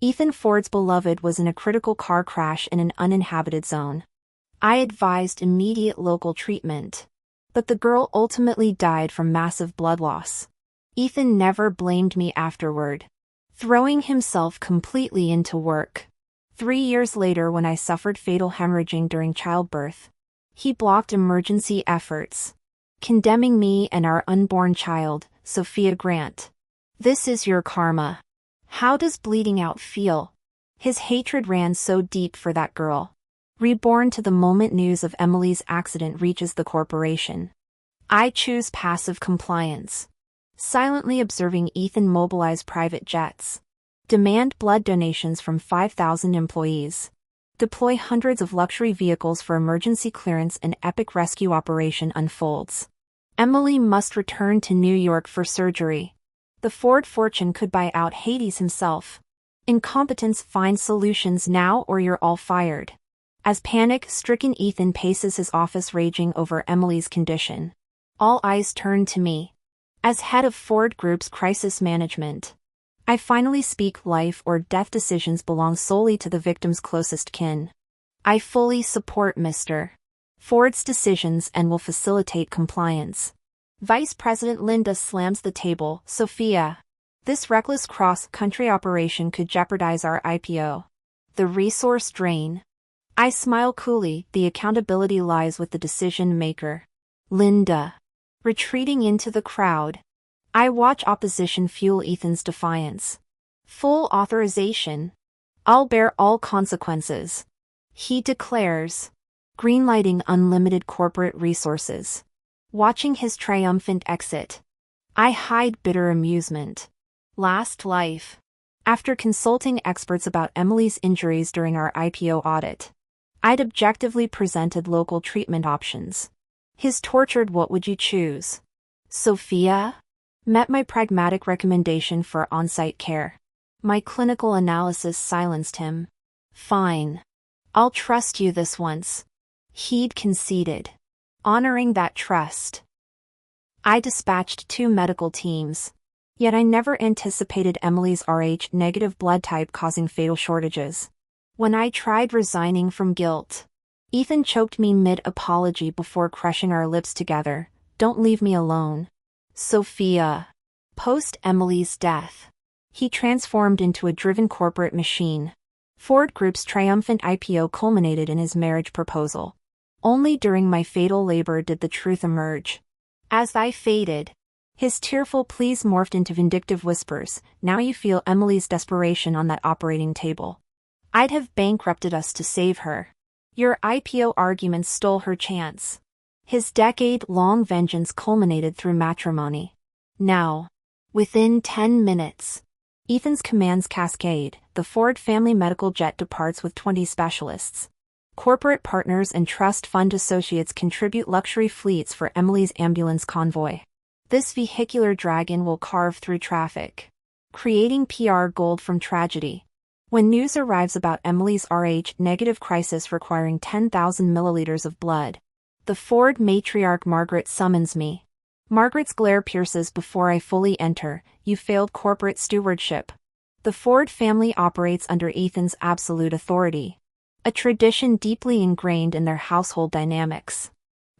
Ethan Ford's beloved was in a critical car crash in an uninhabited zone. I advised immediate local treatment. But the girl ultimately died from massive blood loss. Ethan never blamed me afterward, throwing himself completely into work. 3 years later, when I suffered fatal hemorrhaging during childbirth, he blocked emergency efforts, condemning me and our unborn child, Sophia Grant. This is your karma. How does bleeding out feel? His hatred ran so deep for that girl. Reborn to the moment news of Emily's accident reaches the corporation. I choose passive compliance. Silently observing Ethan mobilize private jets. Demand blood donations from 5,000 employees. Deploy hundreds of luxury vehicles for emergency clearance, and epic rescue operation unfolds. Emily must return to New York for surgery. The Ford fortune could buy out Hades himself. Incompetence, find solutions now or you're all fired. As panic-stricken Ethan paces his office raging over Emily's condition, all eyes turn to me. As head of Ford Group's crisis management, I finally speak. Life or death decisions belong solely to the victim's closest kin. I fully support Mr. Ford's decisions and will facilitate compliance. Vice President Linda slams the table. Sophia, this reckless cross-country operation could jeopardize our IPO. The resource drain. I smile coolly. The accountability lies with the decision maker. Linda. Retreating into the crowd. I watch opposition fuel Ethan's defiance. Full authorization. I'll bear all consequences, he declares, greenlighting unlimited corporate resources. Watching his triumphant exit, I hide bitter amusement. Last life. After consulting experts about Emily's injuries during our IPO audit, I'd objectively presented local treatment options. His tortured "What would you choose, Sophia?" met my pragmatic recommendation for on-site care. My clinical analysis silenced him. Fine. I'll trust you this once, he'd conceded. Honoring that trust, I dispatched 2 medical teams. Yet I never anticipated Emily's Rh-negative blood type causing fatal shortages. When I tried resigning from guilt, Ethan choked me mid-apology before crushing our lips together. Don't leave me alone, Sophia. Post Emily's death, he transformed into a driven corporate machine. Ford Group's triumphant IPO culminated in his marriage proposal. Only during my fatal labor did the truth emerge. As I faded, his tearful pleas morphed into vindictive whispers. Now you feel Emily's desperation on that operating table. I'd have bankrupted us to save her. Your IPO arguments stole her chance. His decade-long vengeance culminated through matrimony. Now, within 10 minutes, Ethan's commands cascade. The Ford family medical jet departs with 20 specialists. Corporate partners and trust fund associates contribute luxury fleets for Emily's ambulance convoy. This vehicular dragon will carve through traffic, creating PR gold from tragedy. When news arrives about Emily's Rh-negative crisis requiring 10,000 milliliters of blood, the Ford matriarch Margaret summons me. Margaret's glare pierces before I fully enter. You failed corporate stewardship. The Ford family operates under Ethan's absolute authority, a tradition deeply ingrained in their household dynamics.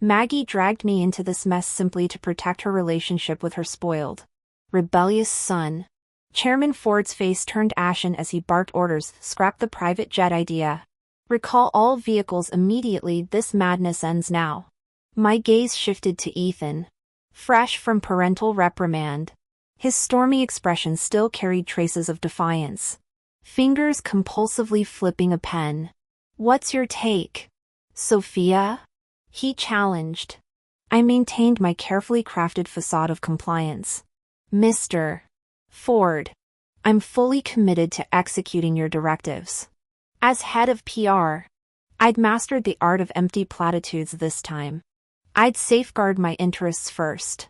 Maggie dragged me into this mess simply to protect her relationship with her spoiled, rebellious son. Chairman Ford's face turned ashen as he barked orders. Scrap the private jet idea. Recall all vehicles immediately. This madness ends now. My gaze shifted to Ethan, fresh from parental reprimand. His stormy expression still carried traces of defiance. Fingers compulsively flipping a pen. What's your take, Sophia? He challenged. I maintained my carefully crafted facade of compliance. Mr. Ford, I'm fully committed to executing your directives. As head of PR, I'd mastered the art of empty platitudes this time. I'd safeguard my interests first.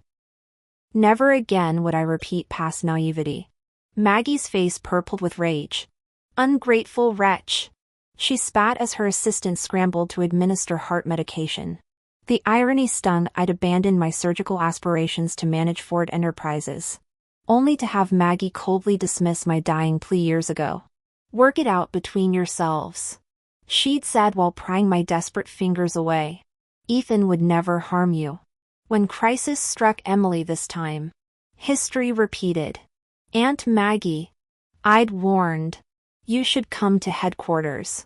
Never again would I repeat past naivety. Maggie's face purpled with rage. Ungrateful wretch, she spat as her assistant scrambled to administer heart medication. The irony stung. I'd abandoned my surgical aspirations to manage Ford Enterprises, only to have Maggie coldly dismiss my dying plea years ago. Work it out between yourselves, she'd said while prying my desperate fingers away. Ethan would never harm you. When crisis struck Emily this time, history repeated. Aunt Maggie, I'd warned. You should come to headquarters.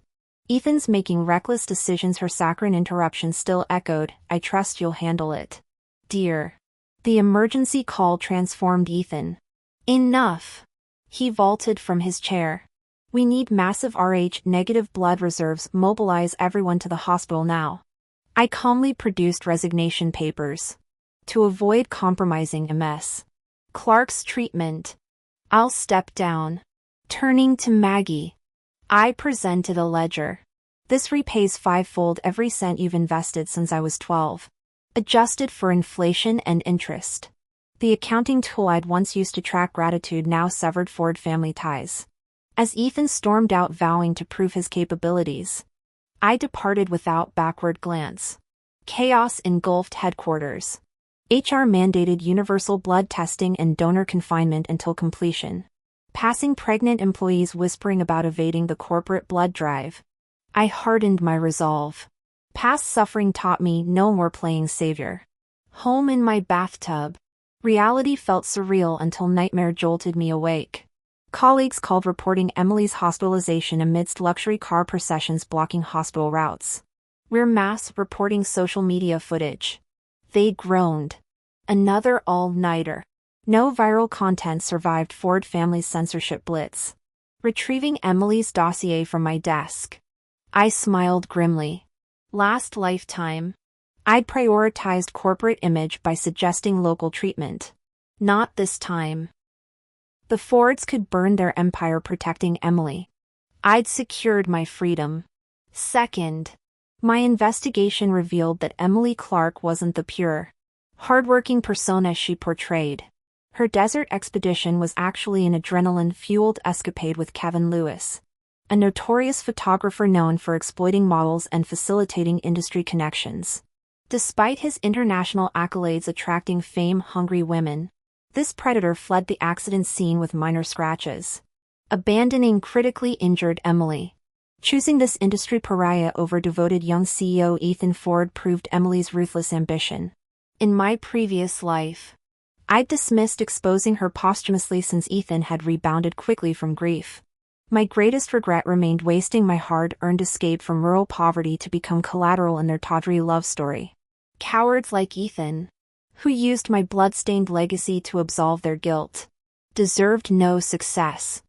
Ethan's making reckless decisions. Her saccharine interruption still echoed. I trust you'll handle it, dear. The emergency call transformed Ethan. Enough. He vaulted from his chair. We need massive Rh negative blood reserves. Mobilize everyone to the hospital now. I calmly produced resignation papers. To avoid compromising MS Clark's treatment, I'll step down. Turning to Maggie, I presented a ledger. This repays fivefold every cent you've invested since I was 12. Adjusted for inflation and interest. The accounting tool I'd once used to track gratitude now severed Ford family ties. As Ethan stormed out vowing to prove his capabilities, I departed without backward glance. Chaos engulfed headquarters. HR mandated universal blood testing and donor confinement until completion. Passing pregnant employees whispering about evading the corporate blood drive. I hardened my resolve. Past suffering taught me no more playing savior. Home in my bathtub. Reality felt surreal until nightmare jolted me awake. Colleagues called reporting Emily's hospitalization amidst luxury car processions blocking hospital routes. We're mass reporting social media footage. They groaned. Another all-nighter. No viral content survived Ford family's censorship blitz. Retrieving Emily's dossier from my desk, I smiled grimly. Last lifetime, I'd prioritized corporate image by suggesting local treatment. Not this time. The Fords could burn their empire protecting Emily. I'd secured my freedom. Second, my investigation revealed that Emily Clark wasn't the pure, hardworking persona she portrayed. Her desert expedition was actually an adrenaline-fueled escapade with Kevin Lewis, a notorious photographer known for exploiting models and facilitating industry connections. Despite his international accolades attracting fame-hungry women, this predator fled the accident scene with minor scratches, abandoning critically injured Emily. Choosing this industry pariah over devoted young CEO Ethan Ford proved Emily's ruthless ambition. In my previous life, I'd dismissed exposing her posthumously since Ethan had rebounded quickly from grief. My greatest regret remained wasting my hard-earned escape from rural poverty to become collateral in their tawdry love story. Cowards like Ethan, who used my blood-stained legacy to absolve their guilt, deserved no success.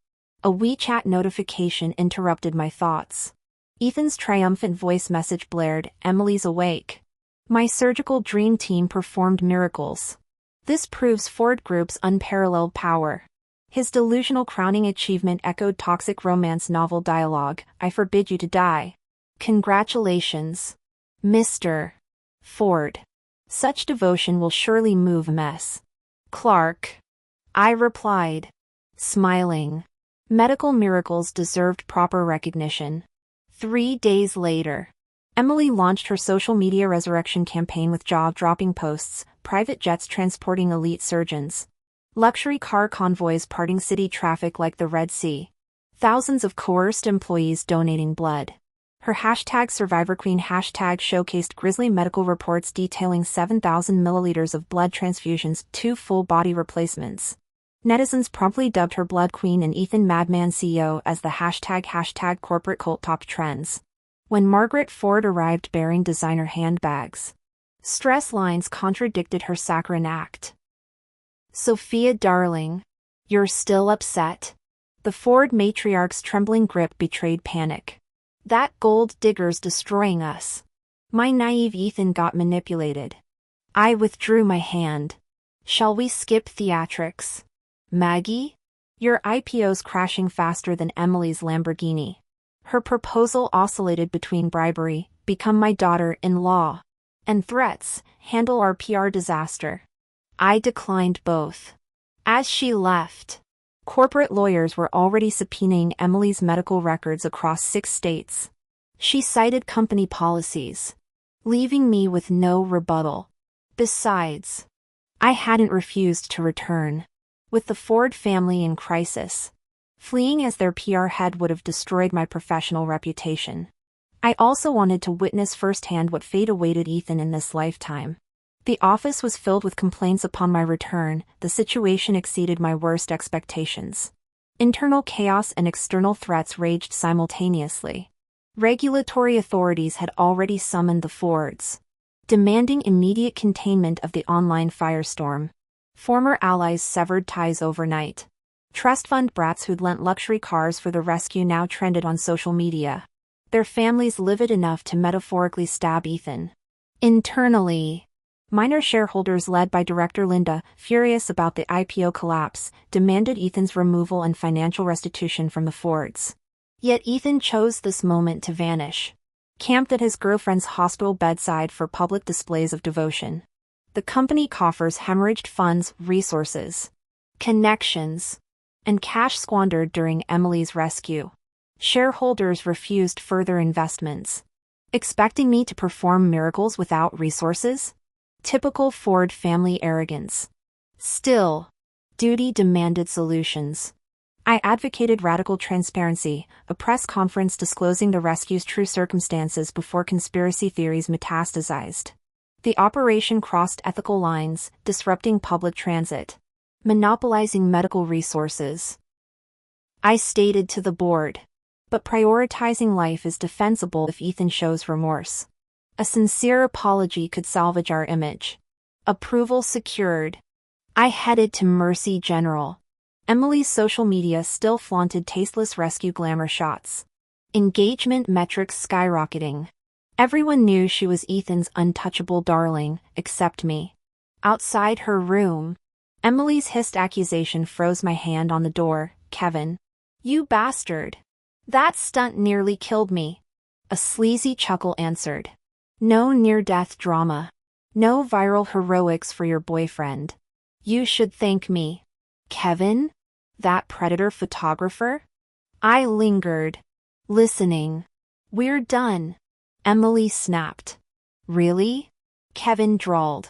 A WeChat notification interrupted my thoughts. Ethan's triumphant voice message blared, "Emily's awake." My surgical dream team performed miracles. This proves Ford Group's unparalleled power. His delusional crowning achievement echoed toxic romance novel dialogue, "I forbid you to die." Congratulations, Mr. Ford. Such devotion will surely move Ms. Clark. I replied, smiling. Medical miracles deserved proper recognition. 3 days later, Emily launched her social media resurrection campaign with jaw-dropping posts, private jets transporting elite surgeons, luxury car convoys parting city traffic like the Red Sea, thousands of coerced employees donating blood. Her #SurvivorQueen hashtag showcased grisly medical reports detailing 7,000 milliliters of blood transfusions, 2 full-body replacements. Netizens promptly dubbed her Blood Queen and Ethan Madman CEO as the hashtag corporate cult top trends. When Margaret Ford arrived bearing designer handbags, stress lines contradicted her saccharine act. "Sophia darling, you're still upset?" The Ford matriarch's trembling grip betrayed panic. "That gold digger's destroying us." My naive Ethan got manipulated. I withdrew my hand. "Shall we skip theatrics? Maggie? Your IPO's crashing faster than Emily's Lamborghini." Her proposal oscillated between bribery, "become my daughter-in-law," and threats, "handle our PR disaster." I declined both. As she left, corporate lawyers were already subpoenaing Emily's medical records across 6 states. She cited company policies, leaving me with no rebuttal. Besides, I hadn't refused to return. With the Ford family in crisis, Fleeing as their PR head would have destroyed my professional reputation. I also wanted to witness firsthand what fate awaited Ethan in this lifetime. The office was filled with complaints upon my return. The situation exceeded my worst expectations. Internal chaos and external threats raged simultaneously. Regulatory authorities had already summoned the Fords, demanding immediate containment of the online firestorm. Former allies severed ties overnight. Trust fund brats who'd lent luxury cars for the rescue now trended on social media, their families livid enough to metaphorically stab Ethan. Internally, minor shareholders led by director Linda, furious about the IPO collapse, demanded Ethan's removal and financial restitution from the Fords. Yet Ethan chose this moment to vanish, camped at his girlfriend's hospital bedside for public displays of devotion. The company coffers hemorrhaged funds, resources, connections, and cash squandered during Emily's rescue. Shareholders refused further investments, expecting me to perform miracles without resources? Typical Ford family arrogance. Still, duty demanded solutions. I advocated radical transparency, a press conference disclosing the rescue's true circumstances before conspiracy theories metastasized. The operation crossed ethical lines, disrupting public transit, monopolizing medical resources. I stated to the board, but prioritizing life is defensible if Ethan shows remorse. A sincere apology could salvage our image. Approval secured. I headed to Mercy General. Emily's social media still flaunted tasteless rescue glamour shots. Engagement metrics skyrocketing. Everyone knew she was Ethan's untouchable darling, except me. Outside her room, Emily's hissed accusation froze my hand on the door. Kevin. You bastard. That stunt nearly killed me. A sleazy chuckle answered. No near-death drama. No viral heroics for your boyfriend. You should thank me. Kevin? That predator photographer? I lingered, listening. We're done. Emily snapped. Really? Kevin drawled.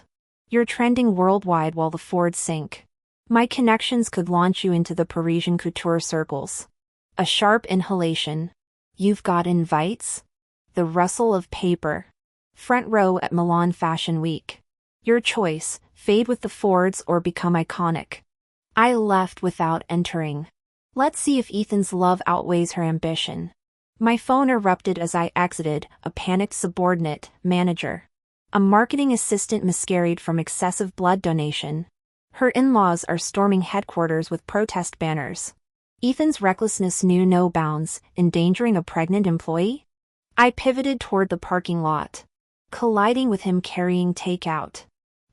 You're trending worldwide while the Fords sink. My connections could launch you into the Parisian couture circles. A sharp inhalation. You've got invites? The rustle of paper. Front row at Milan Fashion Week. Your choice, fade with the Fords or become iconic. I left without entering. Let's see if Ethan's love outweighs her ambition. My phone erupted as I exited, a panicked subordinate, manager. A marketing assistant miscarried from excessive blood donation. Her in-laws are storming headquarters with protest banners. Ethan's recklessness knew no bounds, endangering a pregnant employee? I pivoted toward the parking lot, colliding with him carrying takeout.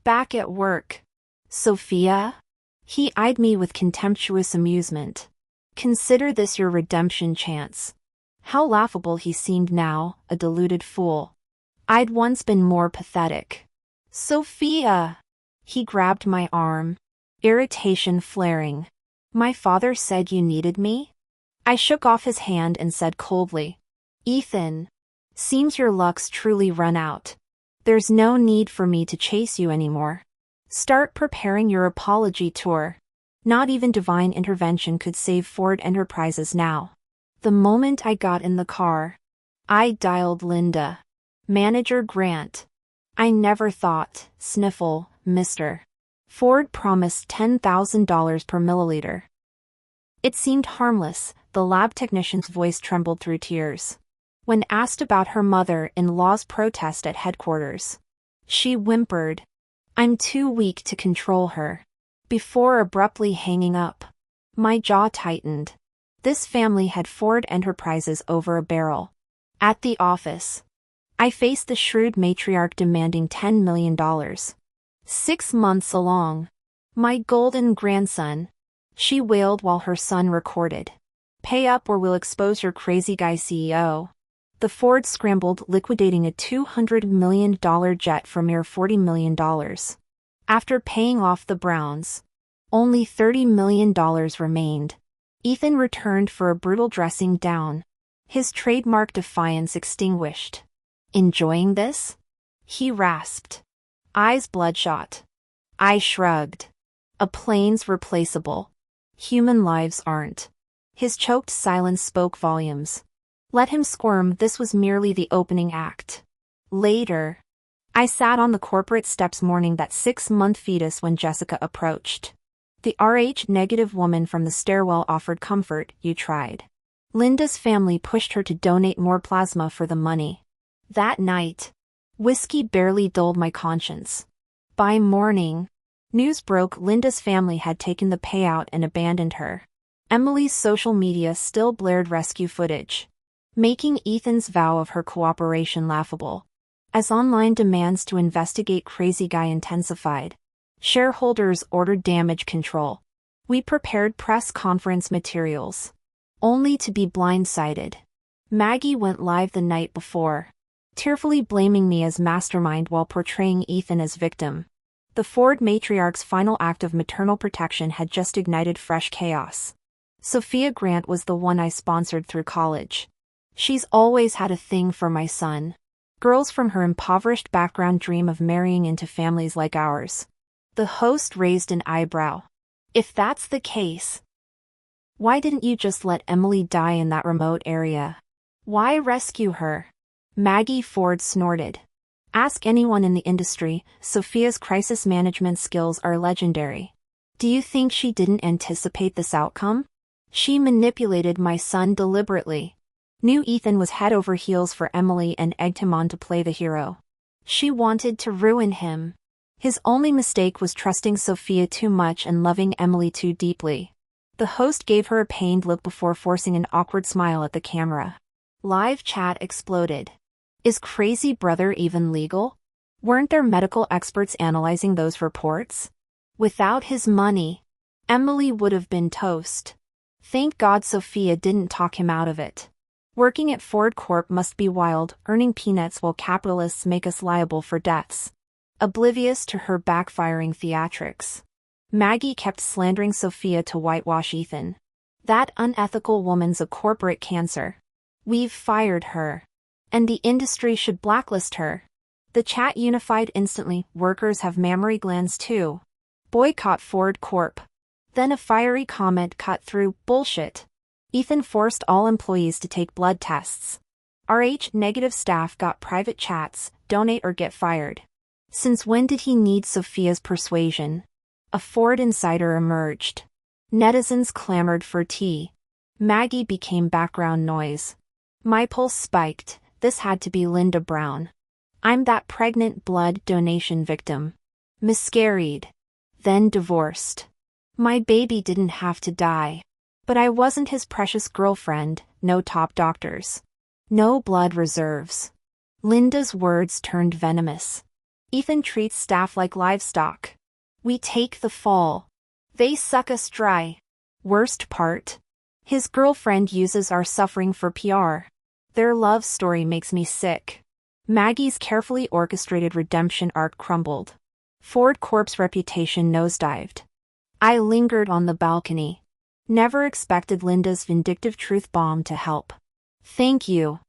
Back at work. Sophia? He eyed me with contemptuous amusement. Consider this your redemption chance. How laughable he seemed now, a deluded fool. I'd once been more pathetic. Sophia! He grabbed my arm, irritation flaring. My father said you needed me? I shook off his hand and said coldly, Ethan, seems your luck's truly run out. There's no need for me to chase you anymore. Start preparing your apology tour. Not even divine intervention could save Ford Enterprises now. The moment I got in the car, I dialed Linda. Manager Grant. I never thought, sniffle, Mr. Ford promised $10,000 per milliliter. It seemed harmless, the lab technician's voice trembled through tears. When asked about her mother-in-law's protest at headquarters, she whimpered, I'm too weak to control her. Before abruptly hanging up, my jaw tightened. This family had Ford Enterprises over a barrel. At the office, I faced the shrewd matriarch demanding $10 million. 6 months along. My golden grandson, she wailed while her son recorded. Pay up or we'll expose your crazy guy CEO. The Ford scrambled, liquidating a $200 million jet for mere $40 million. After paying off the Browns, only $30 million remained. Ethan returned for a brutal dressing down, his trademark defiance extinguished. Enjoying this? He rasped. Eyes bloodshot. I shrugged. A plane's replaceable. Human lives aren't. His choked silence spoke volumes. Let him squirm, this was merely the opening act. Later, I sat on the corporate steps mourning that 6-month fetus when Jessica approached. The Rh-negative woman from the stairwell offered comfort. You tried. Linda's family pushed her to donate more plasma for the money. That night, whiskey barely dulled my conscience. By morning, news broke Linda's family had taken the payout and abandoned her. Emily's social media still blared rescue footage, making Ethan's vow of her cooperation laughable. As online demands to investigate Crazy Guy intensified, shareholders ordered damage control. We prepared press conference materials, only to be blindsided. Maggie went live the night before, tearfully blaming me as mastermind while portraying Ethan as victim. The Ford matriarch's final act of maternal protection had just ignited fresh chaos. Sophia Grant was the one I sponsored through college. She's always had a thing for my son. Girls from her impoverished background dream of marrying into families like ours. The host raised an eyebrow. If that's the case, why didn't you just let Emily die in that remote area? Why rescue her? Maggie Ford snorted. Ask anyone in the industry, Sophia's crisis management skills are legendary. Do you think she didn't anticipate this outcome? She manipulated my son deliberately. Knew Ethan was head over heels for Emily and egged him on to play the hero. She wanted to ruin him. His only mistake was trusting Sophia too much and loving Emily too deeply. The host gave her a pained look before forcing an awkward smile at the camera. Live chat exploded. Is Crazy Brother even legal? Weren't there medical experts analyzing those reports? Without his money, Emily would have been toast. Thank God Sophia didn't talk him out of it. Working at Ford Corp must be wild, earning peanuts while capitalists make us liable for deaths. Oblivious to her backfiring theatrics, Maggie kept slandering Sophia to whitewash Ethan. That unethical woman's a corporate cancer. We've fired her. And the industry should blacklist her. The chat unified instantly. Workers have mammary glands too. Boycott Ford Corp. Then a fiery comment cut through. Bullshit. Ethan forced all employees to take blood tests. Rh-negative staff got private chats, donate or get fired. Since when did he need Sophia's persuasion? A Ford insider emerged. Netizens clamored for tea. Maggie became background noise. My pulse spiked. This had to be Linda Brown. I'm that pregnant blood donation victim. Miscarried. Then divorced. My baby didn't have to die. But I wasn't his precious girlfriend. No top doctors. No blood reserves. Linda's words turned venomous. Ethan treats staff like livestock. We take the fall. They suck us dry. Worst part? His girlfriend uses our suffering for PR. Their love story makes me sick. Maggie's carefully orchestrated redemption arc crumbled. Ford Corp's reputation nosedived. I lingered on the balcony. Never expected Linda's vindictive truth bomb to help. Thank you.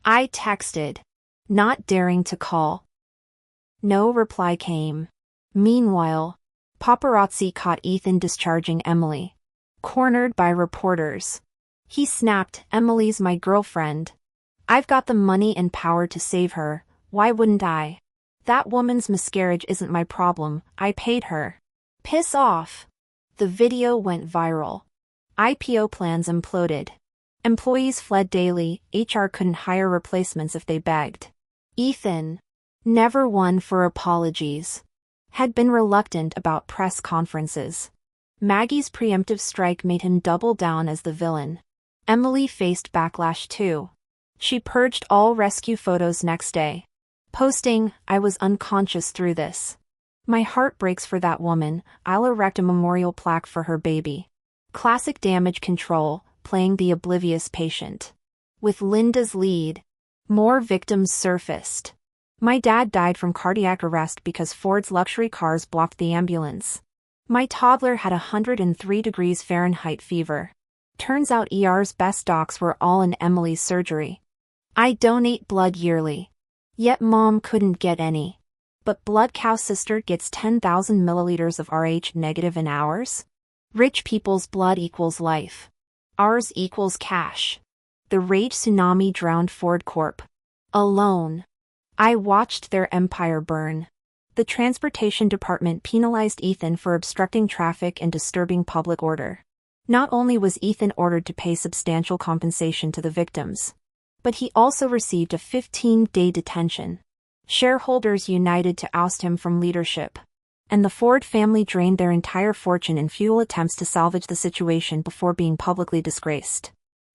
I texted, not daring to call. No reply came. Meanwhile, paparazzi caught Ethan discharging Emily. Cornered by reporters. He snapped, Emily's my girlfriend. I've got the money and power to save her, why wouldn't I? That woman's miscarriage isn't my problem, I paid her. Piss off. The video went viral. IPO plans imploded. Employees fled daily, HR couldn't hire replacements if they begged. Ethan, never one for apologies, had been reluctant about press conferences. Maggie's preemptive strike made him double down as the villain. Emily faced backlash too. She purged all rescue photos next day, posting, I was unconscious through this. My heart breaks for that woman, I'll erect a memorial plaque for her baby. Classic damage control, playing the oblivious patient. With Linda's lead, more victims surfaced. My dad died from cardiac arrest because Ford's luxury cars blocked the ambulance. My toddler had 103 degrees Fahrenheit fever. Turns out ER's best docs were all in Emily's surgery. I donate blood yearly. Yet mom couldn't get any. But blood cow sister gets 10,000 milliliters of Rh negative in hours? Rich people's blood equals life. Ours equals cash. The rage tsunami drowned Ford Corp. Alone. I watched their empire burn. The transportation department penalized Ethan for obstructing traffic and disturbing public order. Not only was Ethan ordered to pay substantial compensation to the victims, but he also received a 15-day detention. Shareholders united to oust him from leadership, and the Ford family drained their entire fortune in futile attempts to salvage the situation before being publicly disgraced.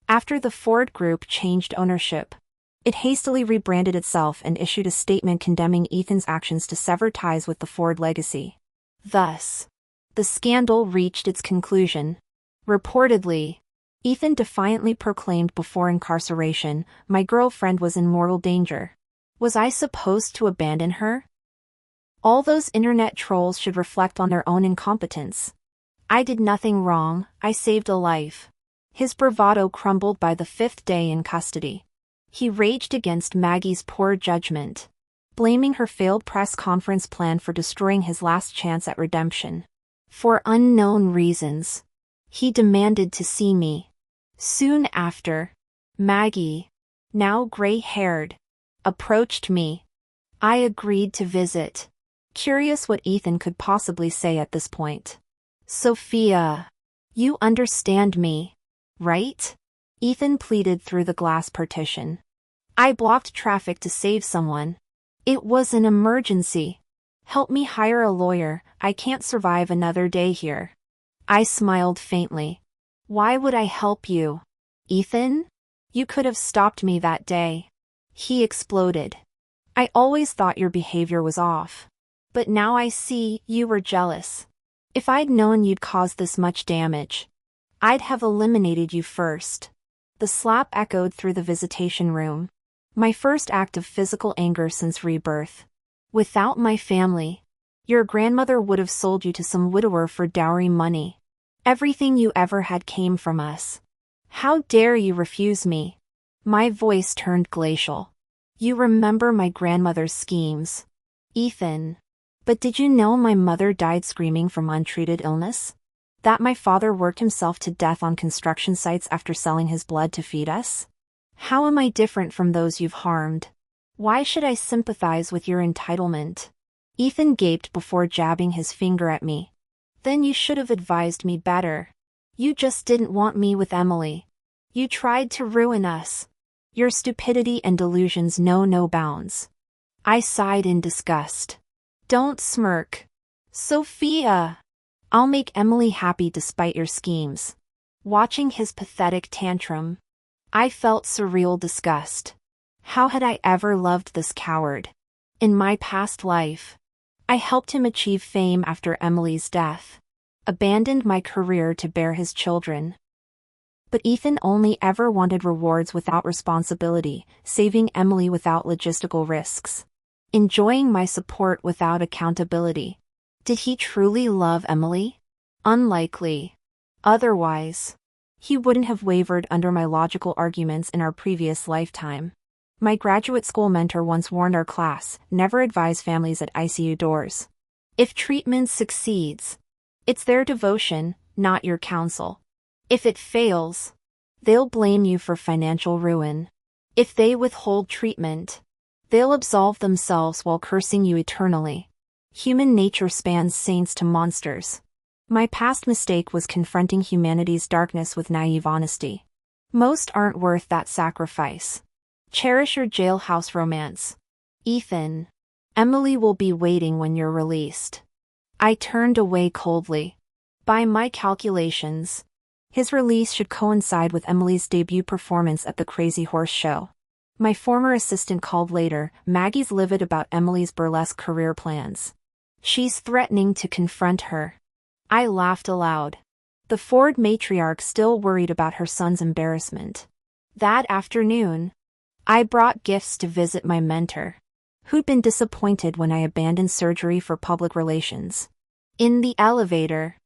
After the Ford Group changed ownership, it hastily rebranded itself and issued a statement condemning Ethan's actions to sever ties with the Ford legacy. Thus, the scandal reached its conclusion. Reportedly, Ethan defiantly proclaimed before incarceration, "My girlfriend was in mortal danger. Was I supposed to abandon her?" All those internet trolls should reflect on their own incompetence. I did nothing wrong, I saved a life. His bravado crumbled by the 5th day in custody. He raged against Maggie's poor judgment, blaming her failed press conference plan for destroying his last chance at redemption. For unknown reasons, he demanded to see me. Soon after, Maggie, now gray-haired, approached me. I agreed to visit, curious what Ethan could possibly say at this point. "Sophia, you understand me, right?" Ethan pleaded through the glass partition. "I blocked traffic to save someone. It was an emergency. Help me hire a lawyer, I can't survive another day here." I smiled faintly. "Why would I help you, Ethan? You could have stopped me that day." He exploded. "I always thought your behavior was off. But now I see you were jealous. If I'd known you'd cause this much damage, I'd have eliminated you first." The slap echoed through the visitation room. My first act of physical anger since rebirth. "Without my family, your grandmother would have sold you to some widower for dowry money. Everything you ever had came from us. How dare you refuse me?" My voice turned glacial. "You remember my grandmother's schemes, Ethan. But did you know my mother died screaming from untreated illness? That my father worked himself to death on construction sites after selling his blood to feed us? How am I different from those you've harmed? Why should I sympathize with your entitlement?" Ethan gaped before jabbing his finger at me. "Then you should have advised me better. You just didn't want me with Emily. You tried to ruin us. Your stupidity and delusions know no bounds." I sighed in disgust. "Don't smirk, Sophia. I'll make Emily happy despite your schemes." Watching his pathetic tantrum, I felt surreal disgust. How had I ever loved this coward? In my past life, I helped him achieve fame after Emily's death, abandoned my career to bear his children. But Ethan only ever wanted rewards without responsibility, saving Emily without logistical risks, enjoying my support without accountability. Did he truly love Emily? Unlikely. Otherwise, he wouldn't have wavered under my logical arguments in our previous lifetime. My graduate school mentor once warned our class, never advise families at ICU doors. If treatment succeeds, it's their devotion, not your counsel. If it fails, they'll blame you for financial ruin. If they withhold treatment, they'll absolve themselves while cursing you eternally. Human nature spans saints to monsters. My past mistake was confronting humanity's darkness with naive honesty. Most aren't worth that sacrifice. Cherish your jailhouse romance, Ethan. Emily will be waiting when you're released. I turned away coldly. By my calculations, his release should coincide with Emily's debut performance at the Crazy Horse Show. My former assistant called later, Maggie's livid about Emily's burlesque career plans. She's threatening to confront her. I laughed aloud. The Ford matriarch still worried about her son's embarrassment. That afternoon, I brought gifts to visit my mentor, who'd been disappointed when I abandoned surgery for public relations. In the elevator,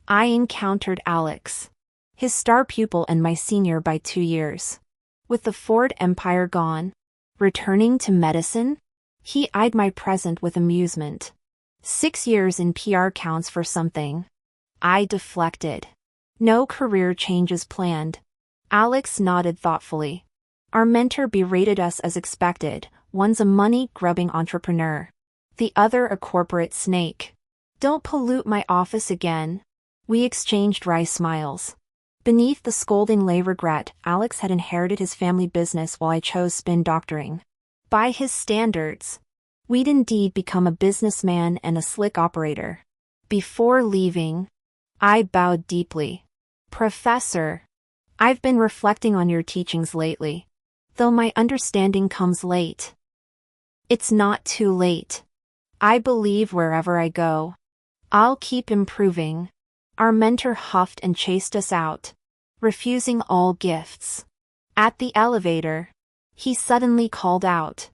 I encountered Alex, his star pupil and my senior by 2 years. With the Ford empire gone, returning to medicine, he eyed my present with amusement. 6 years in PR counts for something. I deflected. No career changes planned, Alex nodded thoughtfully. Our mentor berated us as expected. One's a money-grubbing entrepreneur. The other a corporate snake. Don't pollute my office again. We exchanged wry smiles. Beneath the scolding lay regret. Alex had inherited his family business while I chose spin doctoring. By his standards, we'd indeed become a businessman and a slick operator. Before leaving, I bowed deeply. Professor, I've been reflecting on your teachings lately, though my understanding comes late. It's not too late. I believe wherever I go, I'll keep improving. Our mentor huffed and chased us out, refusing all gifts. At the elevator, he suddenly called out,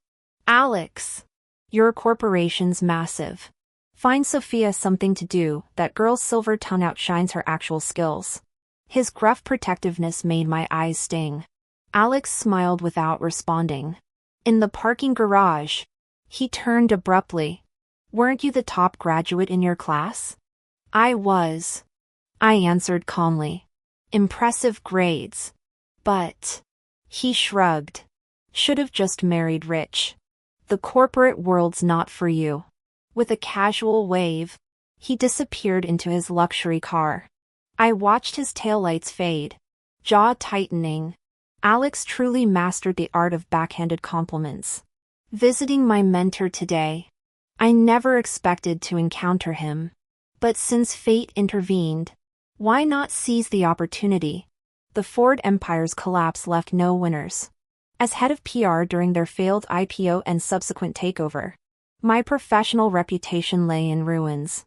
Alex, your corporation's massive. Find Sophia something to do. That girl's silver tongue outshines her actual skills. His gruff protectiveness made my eyes sting. Alex smiled without responding. In the parking garage, he turned abruptly. Weren't you the top graduate in your class? I was. I answered calmly. Impressive grades. But... He shrugged. Should have just married rich. The corporate world's not for you. With a casual wave, he disappeared into his luxury car. I watched his taillights fade, jaw tightening. Alex truly mastered the art of backhanded compliments. Visiting my mentor today, I never expected to encounter him. But since fate intervened, why not seize the opportunity? The Ford empire's collapse left no winners. As head of PR during their failed IPO and subsequent takeover, my professional reputation lay in ruins.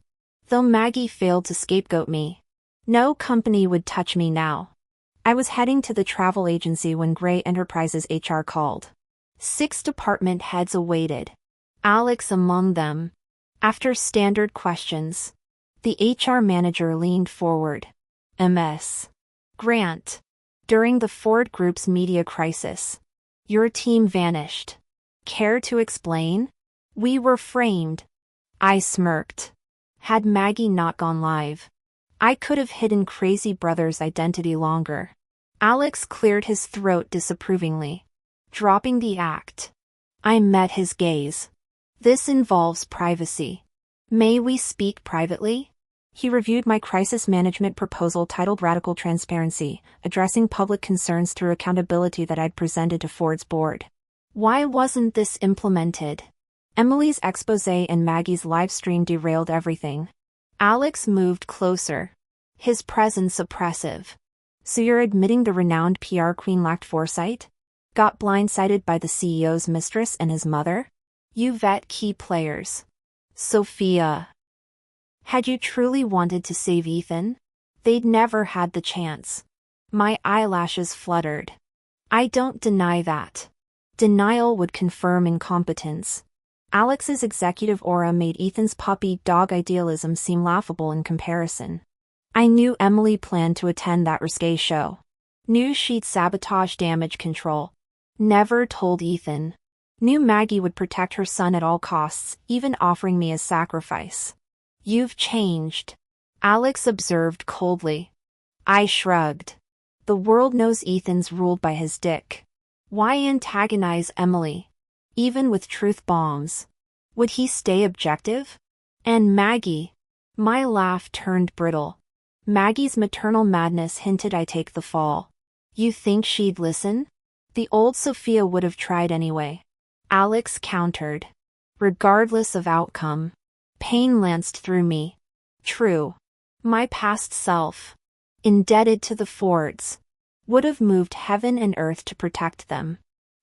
Though Maggie failed to scapegoat me, no company would touch me now. I was heading to the travel agency when Gray Enterprises HR called. 6 department heads awaited, Alex among them. After standard questions, the HR manager leaned forward. Ms. Grant, during the Ford Group's media crisis, your team vanished. Care to explain? We were framed. I smirked. Had Maggie not gone live, I could have hidden Crazy Brother's identity longer. Alex cleared his throat disapprovingly, dropping the act. I met his gaze. This involves privacy. May we speak privately? He reviewed my crisis management proposal titled Radical Transparency, addressing public concerns through accountability that I'd presented to Ford's board. Why wasn't this implemented? Emily's exposé and Maggie's live stream derailed everything. Alex moved closer, his presence oppressive. So you're admitting the renowned PR queen lacked foresight? Got blindsided by the CEO's mistress and his mother? You vet key players. Sophia. Had you truly wanted to save Ethan, they'd never had the chance. My eyelashes fluttered. I don't deny that. Denial would confirm incompetence. Alex's executive aura made Ethan's puppy dog idealism seem laughable in comparison. I knew Emily planned to attend that risque show. Knew she'd sabotage damage control. Never told Ethan. Knew Maggie would protect her son at all costs, even offering me as sacrifice. You've changed, Alex observed coldly. I shrugged. The world knows Ethan's ruled by his dick. Why antagonize Emily? Even with truth bombs. Would he stay objective? And Maggie? My laugh turned brittle. Maggie's maternal madness hinted I take the fall. You think she'd listen? The old Sophia would have tried anyway. Alex countered. Regardless of outcome. Pain lanced through me. True. My past self, indebted to the Fords, would have moved heaven and earth to protect them.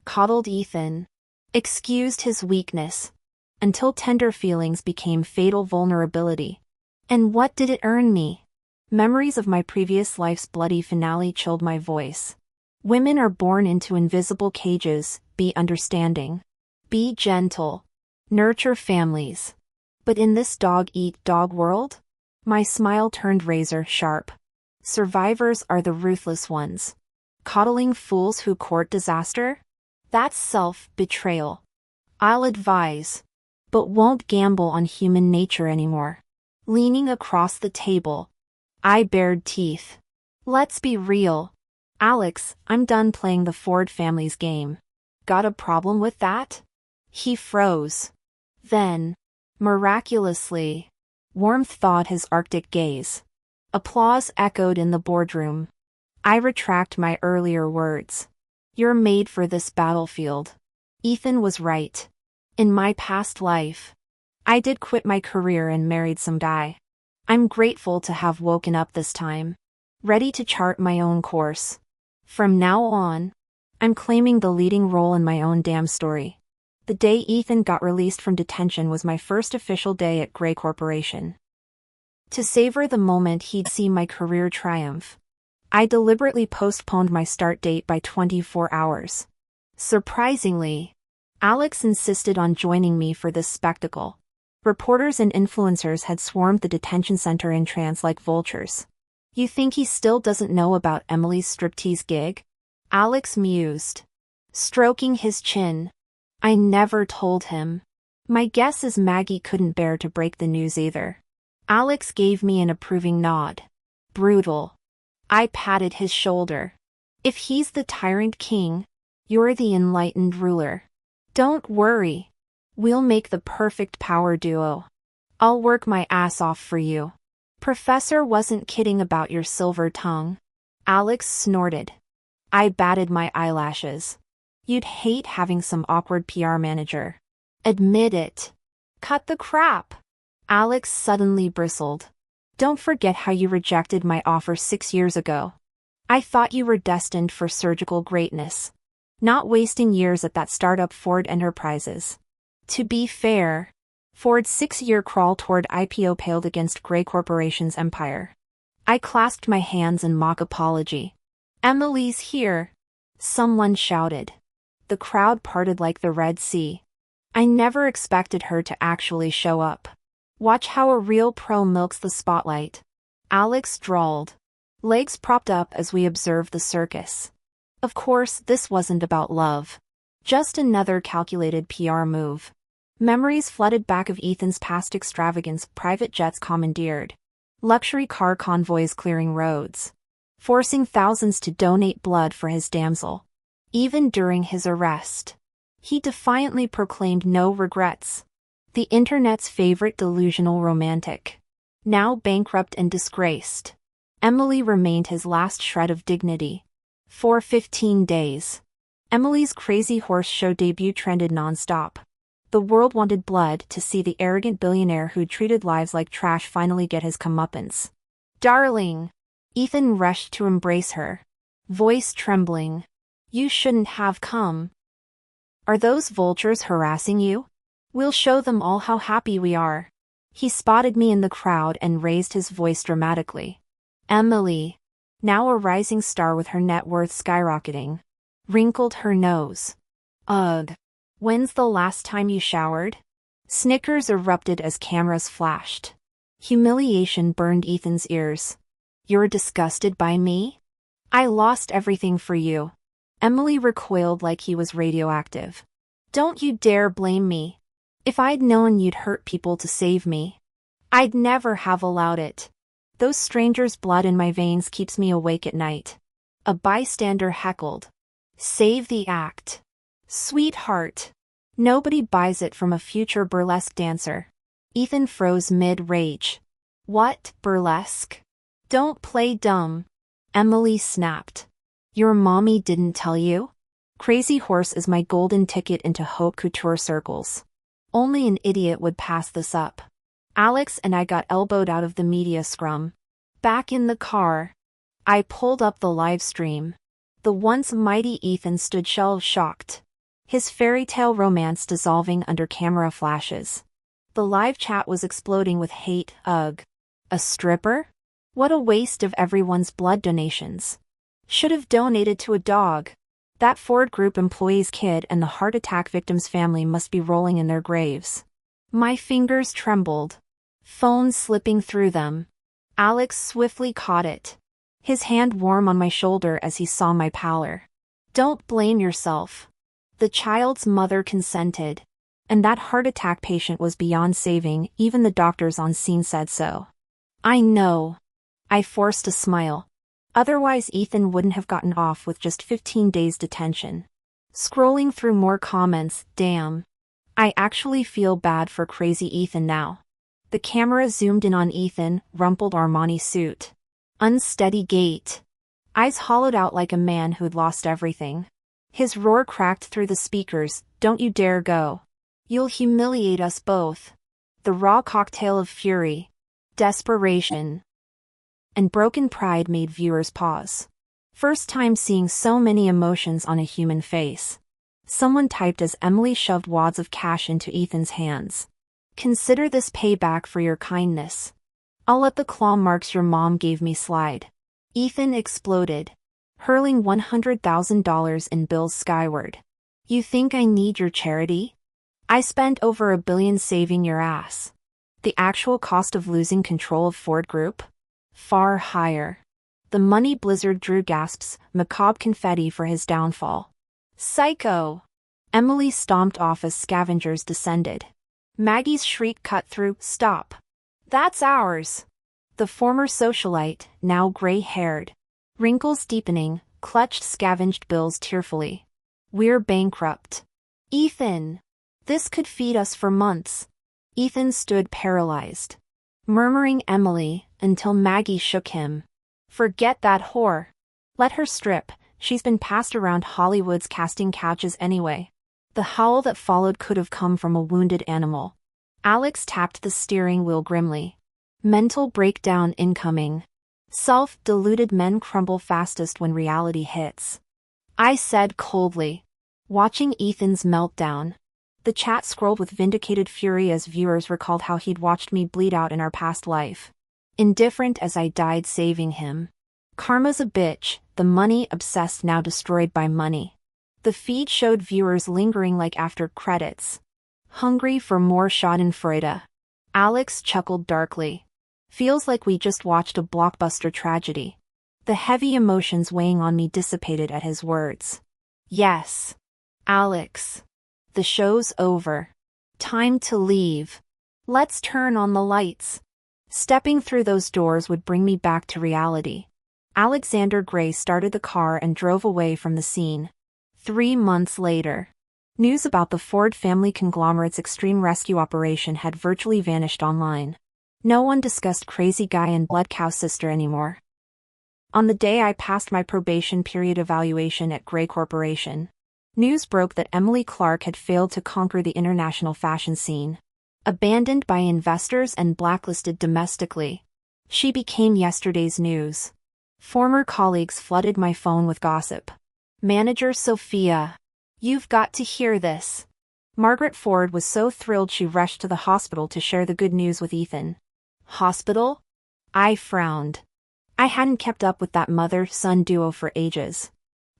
Coddled Ethan. Excused his weakness. Until tender feelings became fatal vulnerability. And what did it earn me? Memories of my previous life's bloody finale chilled my voice. Women are born into invisible cages. Be understanding. Be gentle. Nurture families. But in this dog-eat-dog world? My smile turned razor sharp. Survivors are the ruthless ones. Coddling fools who court disaster? That's self-betrayal. I'll advise, but won't gamble on human nature anymore. Leaning across the table, I bared teeth. Let's be real. Alex, I'm done playing the Ford family's game. Got a problem with that? He froze. Then, miraculously, warmth thawed his Arctic gaze. Applause echoed in the boardroom. I retract my earlier words. You're made for this battlefield. Ethan was right. In my past life, I did quit my career and married some guy. I'm grateful to have woken up this time, ready to chart my own course. From now on, I'm claiming the leading role in my own damn story. The day Ethan got released from detention was my first official day at Grey Corporation. To savor the moment he'd see my career triumph, I deliberately postponed my start date by 24 hours. Surprisingly, Alex insisted on joining me for this spectacle. Reporters and influencers had swarmed the detention center in trance like vultures. You think he still doesn't know about Emily's striptease gig? Alex mused, stroking his chin. I never told him. My guess is Maggie couldn't bear to break the news either. Alex gave me an approving nod. Brutal. I patted his shoulder. If he's the tyrant king, you're the enlightened ruler. Don't worry. We'll make the perfect power duo. I'll work my ass off for you. Professor wasn't kidding about your silver tongue. Alex snorted. I batted my eyelashes. You'd hate having some awkward PR manager. Admit it. Cut the crap. Alex suddenly bristled. Don't forget how you rejected my offer 6 years ago. I thought you were destined for surgical greatness. Not wasting years at that startup Ford Enterprises. To be fair, Ford's 6-year crawl toward IPO paled against Grey Corporation's empire. I clasped my hands in mock apology. Emily's here. Someone shouted. The crowd parted like the Red Sea. I never expected her to actually show up. Watch how a real pro milks the spotlight. Alex drawled, legs propped up as we observed the circus. Of course, this wasn't about love. Just another calculated PR move. Memories flooded back of Ethan's past extravagance, private jets commandeered, luxury car convoys clearing roads, forcing thousands to donate blood for his damsel. Even during his arrest, he defiantly proclaimed no regrets. The internet's favorite delusional romantic. Now bankrupt and disgraced, Emily remained his last shred of dignity. For 15 days, Emily's Crazy Horse Show debut trended nonstop. The world wanted blood to see the arrogant billionaire who'd treated lives like trash finally get his comeuppance. Darling! Ethan rushed to embrace her, voice trembling. You shouldn't have come. Are those vultures harassing you? We'll show them all how happy we are. He spotted me in the crowd and raised his voice dramatically. Emily, now a rising star with her net worth skyrocketing, wrinkled her nose. Ugh. When's the last time you showered? Snickers erupted as cameras flashed. Humiliation burned Ethan's ears. You're disgusted by me? I lost everything for you. Emily recoiled like he was radioactive. Don't you dare blame me. If I'd known you'd hurt people to save me, I'd never have allowed it. Those strangers' blood in my veins keeps me awake at night. A bystander heckled. Save the act. Sweetheart. Nobody buys it from a future burlesque dancer. Ethan froze mid-rage. What, burlesque? Don't play dumb. Emily snapped. Your mommy didn't tell you? Crazy Horse is my golden ticket into haute couture circles. Only an idiot would pass this up. Alex and I got elbowed out of the media scrum. Back in the car, I pulled up the live stream. The once mighty Ethan stood shell-shocked, his fairy tale romance dissolving under camera flashes. The live chat was exploding with hate. Ugh. A stripper? What a waste of everyone's blood donations. Should have donated to a dog. That Ford Group employee's kid and the heart attack victim's family must be rolling in their graves. My fingers trembled, phone slipping through them. Alex swiftly caught it, his hand warm on my shoulder as he saw my pallor. Don't blame yourself. The child's mother consented, and that heart attack patient was beyond saving, even the doctors on scene said so. I know. I forced a smile. Otherwise Ethan wouldn't have gotten off with just 15 days detention. Scrolling through more comments, damn. I actually feel bad for crazy Ethan now. The camera zoomed in on Ethan, rumpled Armani suit. Unsteady gait. Eyes hollowed out like a man who'd lost everything. His roar cracked through the speakers, "Don't you dare go. You'll humiliate us both." The raw cocktail of fury, desperation, and broken pride made viewers pause. First time seeing so many emotions on a human face. Someone typed as Emily shoved wads of cash into Ethan's hands. "Consider this payback for your kindness. I'll let the claw marks your mom gave me slide." Ethan exploded, hurling $100,000 in bills skyward. "You think I need your charity? I spent over $1 billion saving your ass." The actual cost of losing control of Ford Group? Far higher. The money blizzard drew gasps, macabre confetti for his downfall. "Psycho!" Emily stomped off as scavengers descended. Maggie's shriek cut through, "Stop. That's ours." The former socialite, now gray-haired, wrinkles deepening, clutched scavenged bills tearfully. "We're bankrupt. Ethan. This could feed us for months." Ethan stood paralyzed, murmuring Emily, until Maggie shook him. "Forget that whore. Let her strip, she's been passed around Hollywood's casting couches anyway." The howl that followed could have come from a wounded animal. Alex tapped the steering wheel grimly. Mental breakdown incoming. Self-deluded men crumble fastest when reality hits. I said coldly, watching Ethan's meltdown. The chat scrolled with vindicated fury as viewers recalled how he'd watched me bleed out in our past life. Indifferent as I died saving him. Karma's a bitch, the money-obsessed now destroyed by money. The feed showed viewers lingering like after credits. Hungry for more schadenfreude. Alex chuckled darkly. Feels like we just watched a blockbuster tragedy. The heavy emotions weighing on me dissipated at his words. Yes. Alex. The show's over. Time to leave. Let's turn on the lights. Stepping through those doors would bring me back to reality. Alexander Gray started the car and drove away from the scene. 3 months later. News about the Ford family conglomerate's extreme rescue operation had virtually vanished online. No one discussed crazy guy and blood cow sister anymore. On the day I passed my probation period evaluation at Gray Corporation, news broke that Emily Clark had failed to conquer the international fashion scene. Abandoned by investors and blacklisted domestically, she became yesterday's news. Former colleagues flooded my phone with gossip. Manager Sophia. You've got to hear this. Margaret Ford was so thrilled she rushed to the hospital to share the good news with Ethan. Hospital? I frowned. I hadn't kept up with that mother-son duo for ages.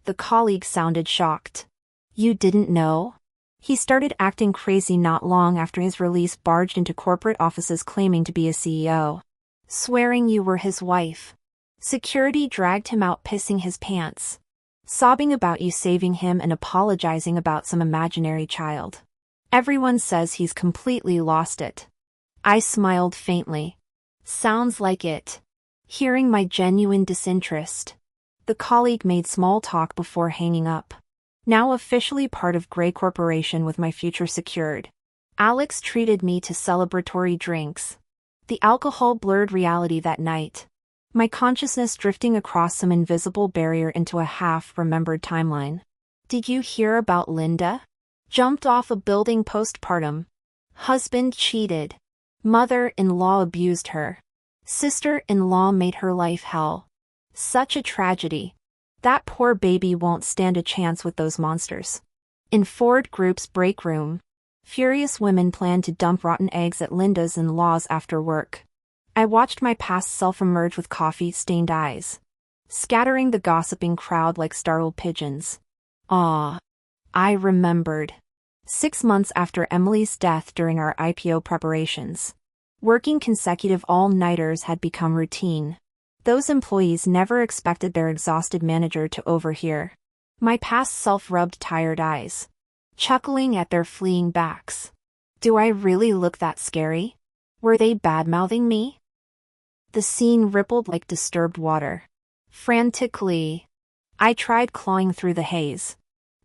The colleague sounded shocked. You didn't know? He started acting crazy not long after his release, barged into corporate offices claiming to be a CEO. Swearing you were his wife. Security dragged him out pissing his pants. Sobbing about you saving him and apologizing about some imaginary child. Everyone says he's completely lost it. I smiled faintly. Sounds like it. Hearing my genuine disinterest. The colleague made small talk before hanging up. Now officially part of Gray Corporation with my future secured. Alex treated me to celebratory drinks. The alcohol blurred reality that night. My consciousness drifting across some invisible barrier into a half-remembered timeline. Did you hear about Linda? Jumped off a building postpartum. Husband cheated. Mother-in-law abused her. Sister-in-law made her life hell. Such a tragedy. That poor baby won't stand a chance with those monsters. In Ford Group's break room, furious women planned to dump rotten eggs at Linda's in-laws after work. I watched my past self emerge with coffee-stained eyes, scattering the gossiping crowd like startled pigeons. Ah, I remembered. 6 months after Emily's death during our IPO preparations, working consecutive all-nighters had become routine. Those employees never expected their exhausted manager to overhear. My past self rubbed tired eyes, chuckling at their fleeing backs. Do I really look that scary? Were they bad-mouthing me? The scene rippled like disturbed water. Frantically, I tried clawing through the haze.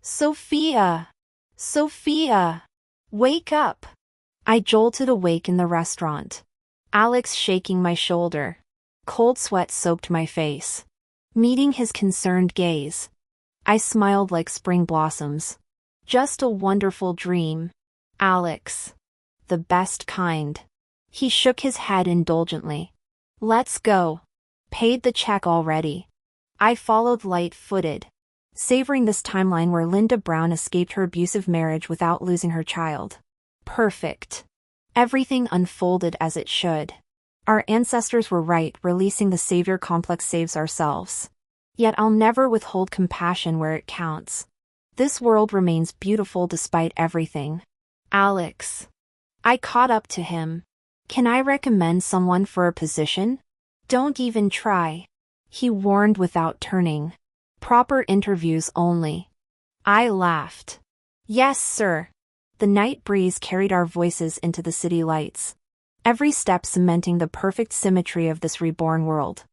Sophia! Sophia! Wake up! I jolted awake in the restaurant. Alex shaking my shoulder. Cold sweat soaked my face. Meeting his concerned gaze, I smiled like spring blossoms. Just a wonderful dream, Alex. The best kind. He shook his head indulgently. Let's go. Paid the check already. I followed light-footed, savoring this timeline where Linda Brown escaped her abusive marriage without losing her child. Perfect. Everything unfolded as it should. Our ancestors were right, releasing the savior complex saves ourselves. Yet I'll never withhold compassion where it counts. This world remains beautiful despite everything. Alex. I caught up to him. Can I recommend someone for a position? Don't even try. He warned without turning. Proper interviews only. I laughed. Yes, sir. The night breeze carried our voices into the city lights, every step cementing the perfect symmetry of this reborn world.